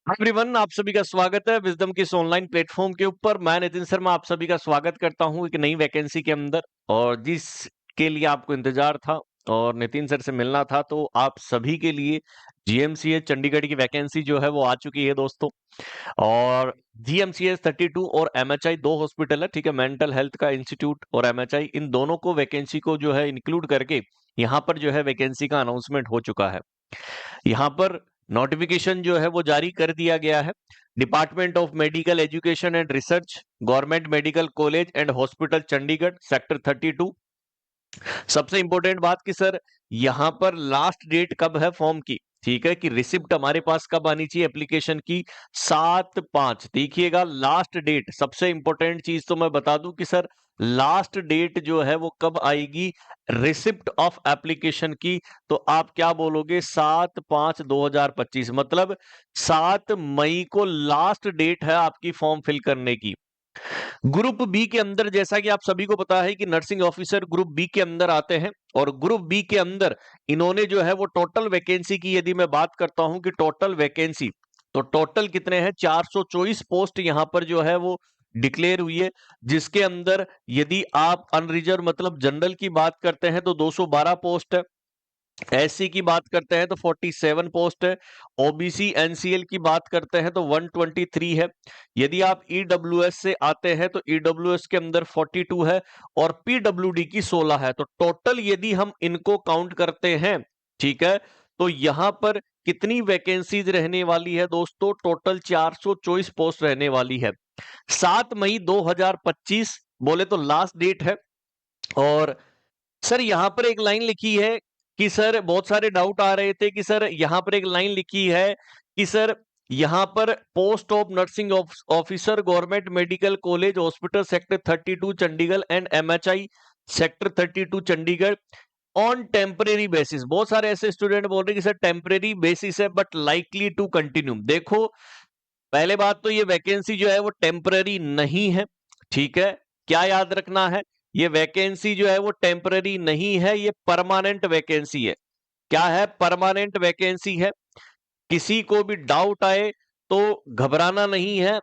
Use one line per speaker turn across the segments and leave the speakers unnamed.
Everyone, आप सभी का स्वागत है विजडम के इस ऑनलाइन प्लेटफॉर्म के ऊपर। मैं नितिन शर्मा आप सभी का स्वागत करता हूं एक नई वैकेंसी के अंदर, और जिसके लिए आपको इंतजार था और नितिन सर से मिलना था, तो आप सभी के लिए जीएमसीएच चंडीगढ़ की वैकेंसी जो है वो आ चुकी है दोस्तों। और जीएमसीएच 32 और एमएचआई दो हॉस्पिटल है, ठीक है। मेंटल हेल्थ का इंस्टीट्यूट और एमएचआई, इन दोनों को वैकेंसी को जो है इंक्लूड करके यहाँ पर जो है वैकेंसी का अनाउंसमेंट हो चुका है। यहाँ पर नोटिफिकेशन जो है वो जारी कर दिया गया है। Department of medical education and research, government medical college and hospital Chandigarh, sector 32। सबसे इंपॉर्टेंट बात कि सर यहाँ पर लास्ट डेट कब है फॉर्म की, ठीक है, कि रिसिप्ट हमारे पास कब आनी चाहिए एप्लीकेशन की, 7/5। देखिएगा लास्ट डेट, सबसे इंपॉर्टेंट चीज तो मैं बता दूं कि सर लास्ट डेट जो है वो कब आएगी रिसिप्ट ऑफ एप्लीकेशन की, तो आप क्या बोलोगे, 7/5/2025, मतलब 7 मई को लास्ट डेट है आपकी फॉर्म फिल करने की। ग्रुप बी के अंदर जैसा कि आप सभी को पता है कि नर्सिंग ऑफिसर ग्रुप बी के अंदर आते हैं, और ग्रुप बी के अंदर इन्होंने जो है वो टोटल वैकेंसी की यदि मैं बात करता हूं कि टोटल वैकेंसी, तो टोटल कितने हैं, 424 पोस्ट यहां पर जो है वो डिक्लेयर हुई है। जिसके अंदर यदि आप अनरिजर्व मतलब जनरल की बात करते हैं तो 212 पोस्ट है, एससी की बात करते हैं तो 47 पोस्ट है, ओबीसी एनसीएल की बात करते हैं तो 123 है। यदि आप ईडब्ल्यूएस से आते हैं तो ईडब्ल्यूएस के अंदर 42 है, और पीडब्ल्यूडी की 16 है। तो टोटल यदि हम इनको काउंट करते हैं, ठीक है, तो यहां पर कितनी वैकेंसीज रहने वाली है दोस्तों, टोटल 424 पोस्ट रहने वाली है। 7 मई 2025 बोले तो लास्ट डेट है। और सर यहाँ पर एक लाइन लिखी है कि सर बहुत सारे डाउट आ रहे थे कि सर यहाँ पर एक लाइन लिखी है कि सर यहाँ पर post of nursing officer government medical college hospital sector 32 Chandigarh and MHI sector 32 Chandigarh on temporary basis. बहुत सारे ऐसे स्टूडेंट बोल रहे हैं कि सर टेम्परेरी बेसिस है बट लाइकली टू कंटिन्यू। देखो, पहले बात तो ये वैकेंसी जो है वो टेम्पररी नहीं है, ठीक है। क्या याद रखना है, ये वैकेंसी जो है वो टेम्पररी नहीं है, ये परमानेंट वैकेंसी है। क्या है, परमानेंट वैकेंसी है। किसी को भी डाउट आए तो घबराना नहीं है।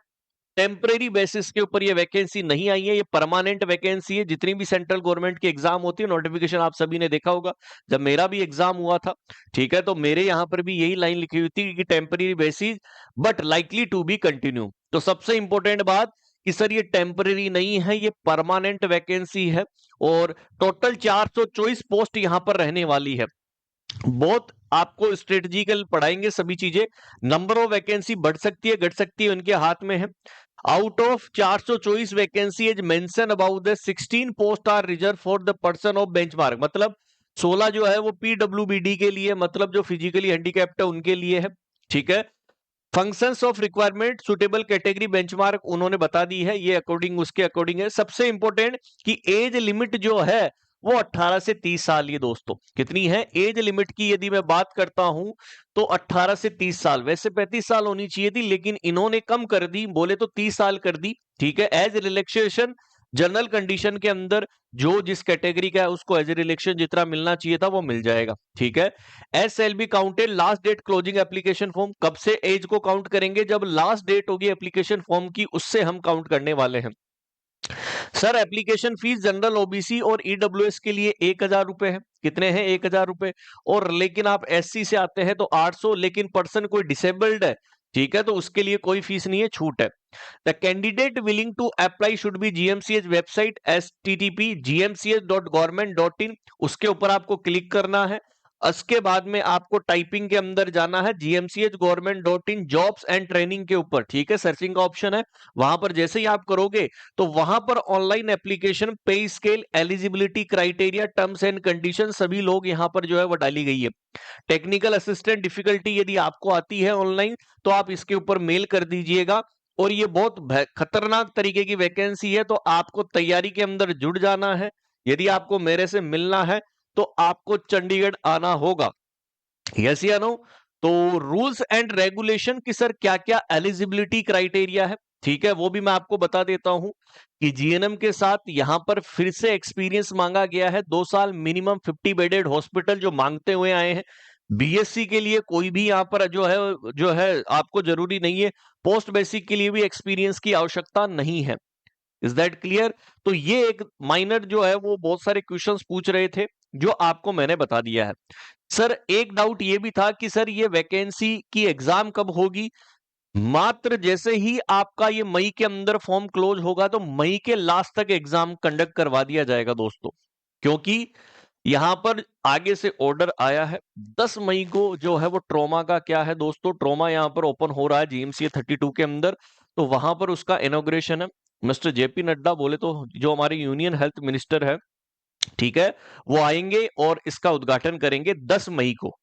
टेम्परेरी बेसिस के ऊपर ये वैकेंसी नहीं आई है, ये परमानेंट वैकेंसी है। जितनी भी सेंट्रल गवर्नमेंट की एग्जाम होती है, नोटिफिकेशन आप सभी ने देखा होगा, जब मेरा भी एग्जाम हुआ था, ठीक है, तो मेरे यहां पर भी यही लाइन लिखी हुई थी कि temporary basis but likely to be continue. तो सबसे इंपॉर्टेंट बात कि सर ये टेम्परेरी नहीं है, ये परमानेंट वैकेंसी है, और टोटल 424 पोस्ट यहां पर रहने वाली है। बहुत आपको स्ट्रेटेजिकल पढ़ाएंगे सभी चीजें। नंबर ऑफ वैकेंसी बढ़ सकती है घट सकती है, उनके हाथ में है। Out of 424 vacancy as mention about the 16 post are reserve for the person of benchmark, मतलब 16 जो है वो पीडब्ल्यूबीडी के लिए, मतलब जो फिजिकली हैंडीकैप्ड है उनके लिए है, ठीक है। Functions of requirement suitable category benchmark उन्होंने बता दी है, ये अकॉर्डिंग उसके अकॉर्डिंग है। सबसे इंपॉर्टेंट कि एज लिमिट जो है वो 18 से 30 साल, ये दोस्तों कितनी है एज लिमिट की यदि मैं बात करता हूं तो 18 से 30 साल। वैसे 35 साल होनी चाहिए थी, लेकिन इन्होंने कम कर दी, बोले तो 30 साल कर दी, ठीक है। एज रिलैक्सेशन जनरल कंडीशन के अंदर जो जिस कैटेगरी का है उसको एज रिलैक्सेशन जितना मिलना चाहिए था वो मिल जाएगा, ठीक है। Age shall be counted last date closing application form, कब से एज को काउंट करेंगे, जब लास्ट डेट होगी एप्लीकेशन फॉर्म की, उससे हम काउंट करने वाले हैं। Sir application fees general OBC और ईडब्ल्यूएस के लिए 1,000 रुपए है, कितने हैं 1,000 रुपए। और लेकिन आप एससी से आते हैं तो 800, लेकिन पर्सन कोई डिसेबल्ड है, ठीक है, तो उसके लिए कोई फीस नहीं है, छूट है। The candidate willing to apply should be GMCH website http://gmch.government.in, उसके ऊपर आपको क्लिक करना है। उसके बाद में आपको टाइपिंग के अंदर जाना है gmch.government.in जॉब्स एंड ट्रेनिंग के ऊपर, ठीक है, सर्चिंग का ऑप्शन है, वहां पर जैसे ही आप करोगे तो वहां पर ऑनलाइन एप्लीकेशन, पे scale, eligibility criteria, terms and condition सभी लोग यहां पर जो है वो डाली गई है। टेक्निकल असिस्टेंट डिफिकल्टी यदि आपको आती है ऑनलाइन तो आप इसके ऊपर मेल कर दीजिएगा। और ये बहुत खतरनाक तरीके की वैकेंसी है, तो आपको तैयारी के अंदर जुड़ जाना है। यदि आपको मेरे से मिलना है तो आपको चंडीगढ़ आना होगा, यस या नो। तो रूल्स एंड रेगुलेशन की सर क्या क्या एलिजिबिलिटी क्राइटेरिया है, ठीक है, वो भी मैं आपको बता देता हूं कि जीएनएम के साथ यहां पर फिर से एक्सपीरियंस मांगा गया है, 2 साल मिनिमम, 50 बेडेड हॉस्पिटल जो मांगते हुए आए हैं। बीएससी के लिए कोई भी यहाँ पर जो है आपको जरूरी नहीं है। पोस्ट बेसिक के लिए भी एक्सपीरियंस की आवश्यकता नहीं है। Is that clear? तो ये एक माइनर जो है वो बहुत सारे क्वेश्चंस पूछ रहे थे जो आपको मैंने बता दिया है। सर एक डाउट ये भी था कि सर ये वैकेंसी की एग्जाम कब होगी? मात्र जैसे ही आपका ये मई के अंदर फॉर्म क्लोज होगा तो मई के लास्ट तक एग्जाम कंडक्ट करवा दिया जाएगा दोस्तों, क्योंकि यहां पर आगे से ऑर्डर आया है 10 मई को जो है वो ट्रोमा का क्या है दोस्तों, ट्रोमा यहां पर ओपन हो रहा है जीएमसीए 32 के अंदर। तो वहां पर उसका इनॉग्रेशन है। मिस्टर जेपी नड्डा बोले तो जो हमारे यूनियन हेल्थ मिनिस्टर है, ठीक है, वो आएंगे और इसका उद्घाटन करेंगे 10 मई को।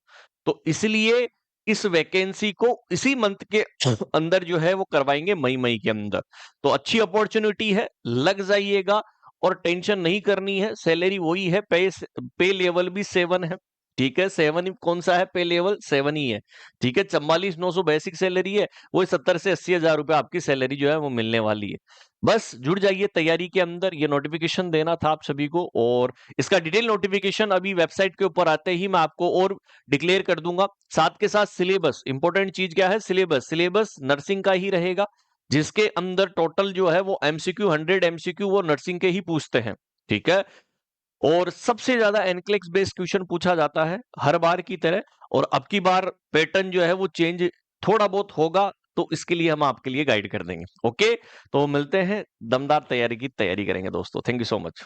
तो इसलिए इस वैकेंसी को इसी मंथ के अंदर जो है वो करवाएंगे मई के अंदर। तो अच्छी अपॉर्चुनिटी है, लग जाइएगा और टेंशन नहीं करनी है। सैलरी वही है, पे लेवल भी 7 है, ठीक है। 7 कौन सा है? पे लेवल 7 ही है, ठीक है। 44,900 बेसिक सैलरी है, वो 70 से 80 हजार रुपए आपकी सैलरी जो है वो मिलने वाली है। बस जुड़ जाइए तैयारी के अंदर, ये नोटिफिकेशन देना था आप सभी को। और इसका डिटेल नोटिफिकेशन अभी वेबसाइट के ऊपर आते ही मैं आपको और डिक्लेयर कर दूंगा। साथ के साथ सिलेबस, इंपॉर्टेंट चीज क्या है? सिलेबस नर्सिंग का ही रहेगा, जिसके अंदर टोटल जो है वो एमसीक्यू 100 एमसीक्यू वो नर्सिंग के ही पूछते हैं, ठीक है। और सबसे ज्यादा एनक्लेक्स बेस्ड क्वेश्चन पूछा जाता है हर बार की तरह। और अब की बार पैटर्न जो है वो चेंज थोड़ा बहुत होगा, तो इसके लिए हम आपके लिए गाइड कर देंगे। ओके, तो मिलते हैं, दमदार तैयारी की तैयारी करेंगे दोस्तों। Thank you so much.